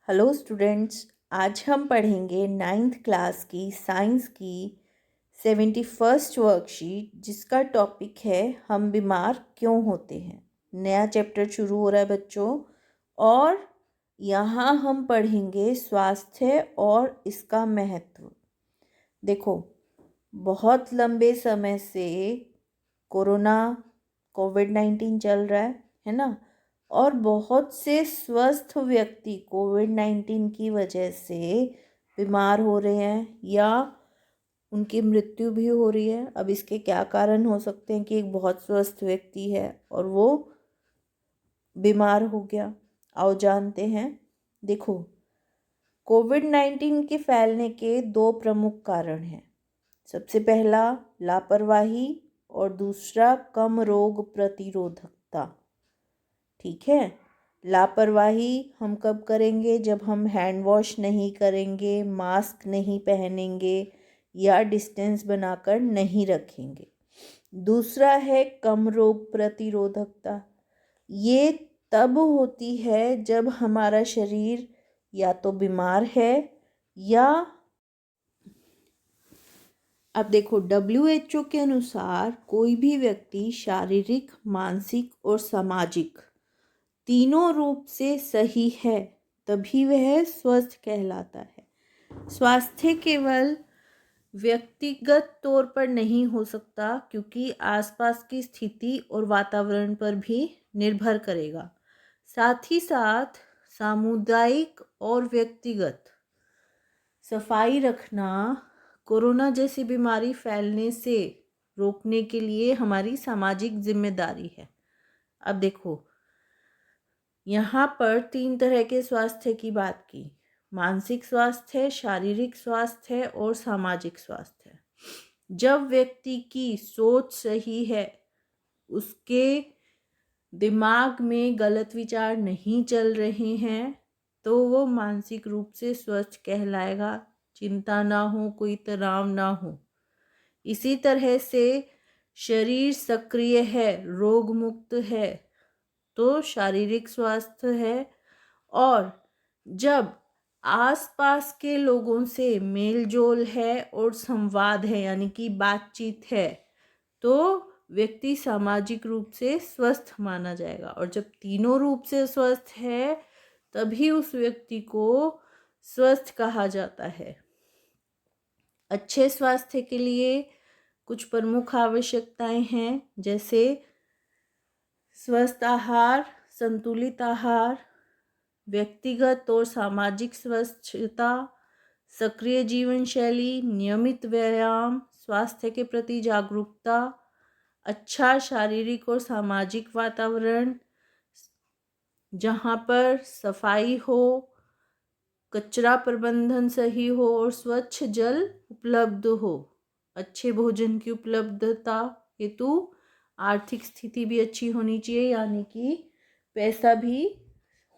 Hello students, आज हम पढ़ेंगे 9th क्लास की साइंस की 71st वर्कशीट, जिसका टॉपिक है हम बीमार क्यों होते हैं। नया चैप्टर शुरू हो रहा है बच्चों, और यहाँ हम पढ़ेंगे स्वास्थ्य और इसका महत्व। देखो, बहुत लंबे समय से कोरोना कोविड-19 चल रहा है ना। और बहुत से स्वस्थ व्यक्ति कोविड-19 की वजह से बीमार हो रहे हैं या उनकी मृत्यु भी हो रही है। अब इसके क्या कारण हो सकते हैं कि एक बहुत स्वस्थ व्यक्ति है और वो बीमार हो गया। आओ जानते हैं। देखो, कोविड-19 के फैलने के दो प्रमुख कारण हैं। सबसे पहला लापरवाही और दूसरा कम रोग प्रतिरोधकता। ठीक है, लापरवाही हम कब करेंगे? जब हम हैंड वॉश नहीं करेंगे, मास्क नहीं पहनेंगे या डिस्टेंस बनाकर नहीं रखेंगे। दूसरा है कम रोग प्रतिरोधकता। ये तब होती है जब हमारा शरीर या तो बीमार है या अब देखो, WHO के अनुसार कोई भी व्यक्ति शारीरिक, मानसिक और सामाजिक तीनों रूप से सही है तभी वह स्वस्थ कहलाता है। स्वास्थ्य केवल व्यक्तिगत तौर पर नहीं हो सकता, क्योंकि आसपास की स्थिति और वातावरण पर भी निर्भर करेगा। साथ ही साथ सामुदायिक और व्यक्तिगत सफाई रखना कोरोना जैसी बीमारी फैलने से रोकने के लिए हमारी सामाजिक जिम्मेदारी है। अब देखो, यहाँ पर 3 तरह के स्वास्थ्य की बात की: मानसिक स्वास्थ्य, शारीरिक स्वास्थ्य और सामाजिक स्वास्थ्य। जब व्यक्ति की सोच सही है, उसके दिमाग में गलत विचार नहीं चल रहे हैं, तो वो मानसिक रूप से स्वस्थ कहलाएगा। चिंता ना हो, कोई तनाव ना हो। इसी तरह से शरीर सक्रिय है, रोग मुक्त है, तो शारीरिक स्वास्थ्य है। और जब आसपास के लोगों से मेल जोल है और संवाद है, यानी कि बातचीत है, तो व्यक्ति सामाजिक रूप से स्वस्थ माना जाएगा। और जब तीनों रूप से स्वस्थ है, तभी उस व्यक्ति को स्वस्थ कहा जाता है। अच्छे स्वास्थ्य के लिए कुछ प्रमुख आवश्यकताएं हैं, जैसे स्वस्थ आहार, संतुलित आहार, व्यक्तिगत और सामाजिक स्वच्छता, सक्रिय जीवन शैली, नियमित व्यायाम, स्वास्थ्य के प्रति जागरूकता, अच्छा शारीरिक और सामाजिक वातावरण जहाँ पर सफाई हो, कचरा प्रबंधन सही हो और स्वच्छ जल उपलब्ध हो, अच्छे भोजन की उपलब्धता हेतु आर्थिक स्थिति भी अच्छी होनी चाहिए, यानी कि पैसा भी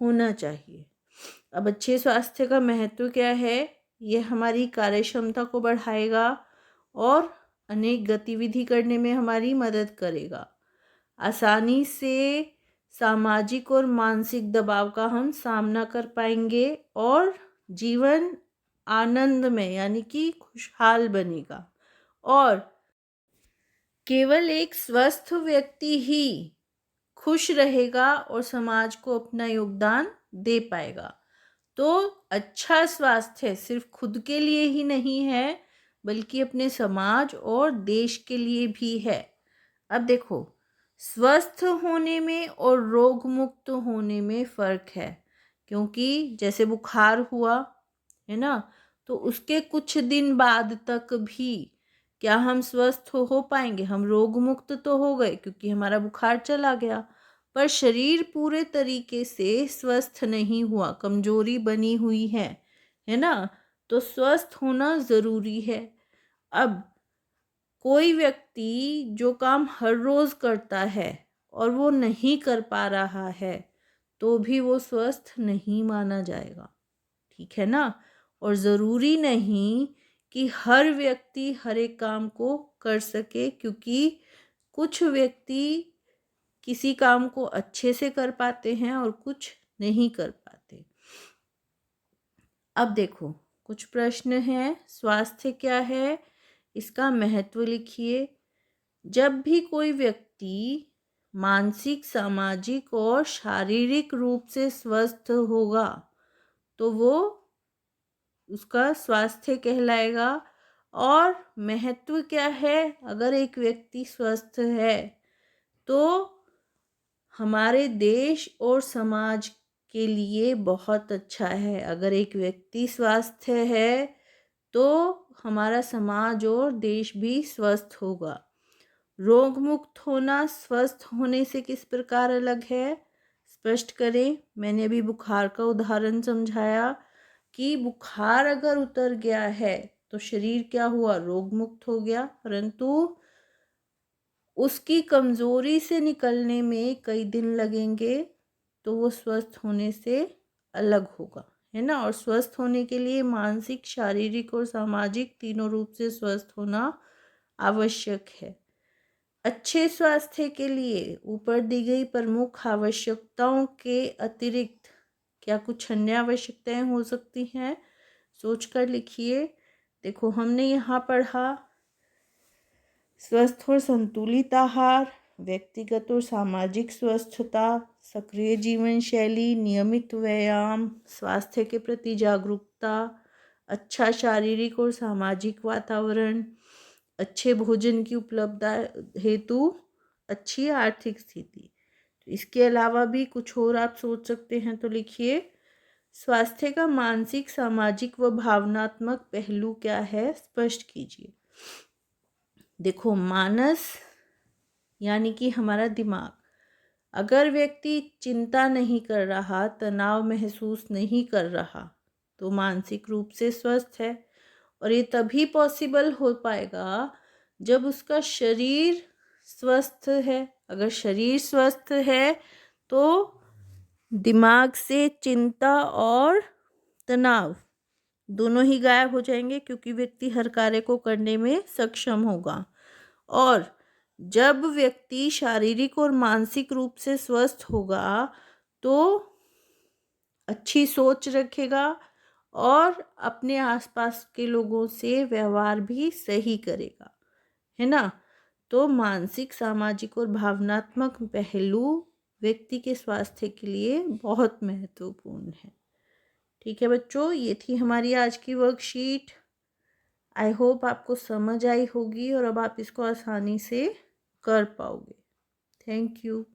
होना चाहिए। अब अच्छे स्वास्थ्य का महत्व क्या है? यह हमारी कार्य क्षमता को बढ़ाएगा और अनेक गतिविधि करने में हमारी मदद करेगा। आसानी से सामाजिक और मानसिक दबाव का हम सामना कर पाएंगे और जीवन आनंद में, यानी कि खुशहाल बनेगा। और केवल एक स्वस्थ व्यक्ति ही खुश रहेगा और समाज को अपना योगदान दे पाएगा। तो अच्छा स्वास्थ्य सिर्फ खुद के लिए ही नहीं है, बल्कि अपने समाज और देश के लिए भी है। अब देखो, स्वस्थ होने में और रोग मुक्त होने में फ़र्क है, क्योंकि जैसे बुखार हुआ है ना, तो उसके कुछ दिन बाद तक भी क्या हम स्वस्थ हो पाएंगे? हम रोग मुक्त तो हो गए क्योंकि हमारा बुखार चला गया, पर शरीर पूरे तरीके से स्वस्थ नहीं हुआ, कमजोरी बनी हुई है ना। तो स्वस्थ होना ज़रूरी है। अब कोई व्यक्ति जो काम हर रोज करता है और वो नहीं कर पा रहा है, तो भी वो स्वस्थ नहीं माना जाएगा। ठीक है ना। और ज़रूरी नहीं कि हर व्यक्ति हर एक काम को कर सके, क्योंकि कुछ व्यक्ति किसी काम को अच्छे से कर पाते हैं और कुछ नहीं कर पाते। अब देखो कुछ प्रश्न हैं। स्वास्थ्य क्या है, इसका महत्व लिखिए। जब भी कोई व्यक्ति मानसिक, सामाजिक और शारीरिक रूप से स्वस्थ होगा तो वो उसका स्वास्थ्य कहलाएगा। और महत्व क्या है, अगर एक व्यक्ति स्वस्थ है तो हमारे देश और समाज के लिए बहुत अच्छा है। अगर एक व्यक्ति स्वस्थ है तो हमारा समाज और देश भी स्वस्थ होगा। रोग मुक्त होना स्वस्थ होने से किस प्रकार अलग है, स्पष्ट करें। मैंने अभी बुखार का उदाहरण समझाया कि बुखार अगर उतर गया है तो शरीर क्या हुआ, रोग मुक्त हो गया, परंतु उसकी कमजोरी से निकलने में कई दिन लगेंगे, तो वो स्वस्थ होने से अलग होगा, है ना। और स्वस्थ होने के लिए मानसिक, शारीरिक और सामाजिक तीनों रूप से स्वस्थ होना आवश्यक है। अच्छे स्वास्थ्य के लिए ऊपर दी गई प्रमुख आवश्यकताओं के अतिरिक्त क्या कुछ अन्य आवश्यकताएं हो सकती हैं, सोचकर लिखिए। देखो हमने यहाँ पढ़ा स्वस्थ और संतुलित आहार, व्यक्तिगत और सामाजिक स्वस्थता, सक्रिय जीवन शैली, नियमित व्यायाम, स्वास्थ्य के प्रति जागरूकता, अच्छा शारीरिक और सामाजिक वातावरण, अच्छे भोजन की उपलब्धता हेतु अच्छी आर्थिक स्थिति। तो इसके अलावा भी कुछ और आप सोच सकते हैं तो लिखिए। स्वास्थ्य का मानसिक, सामाजिक व भावनात्मक पहलू क्या है, स्पष्ट कीजिए। देखो मानस यानी कि हमारा दिमाग, अगर व्यक्ति चिंता नहीं कर रहा, तनाव महसूस नहीं कर रहा तो मानसिक रूप से स्वस्थ है। और ये तभी पॉसिबल हो पाएगा जब उसका शरीर स्वस्थ है। अगर शरीर स्वस्थ है तो दिमाग से चिंता और तनाव दोनों ही गायब हो जाएंगे, क्योंकि व्यक्ति हर कार्य को करने में सक्षम होगा। और जब व्यक्ति शारीरिक और मानसिक रूप से स्वस्थ होगा तो अच्छी सोच रखेगा और अपने आसपास के लोगों से व्यवहार भी सही करेगा, है ना। तो मानसिक, सामाजिक और भावनात्मक पहलू व्यक्ति के स्वास्थ्य के लिए बहुत महत्वपूर्ण है। ठीक है बच्चों, ये थी हमारी आज की वर्कशीट। आई होप आपको समझ आई होगी और अब आप इसको आसानी से कर पाओगे। Thank you.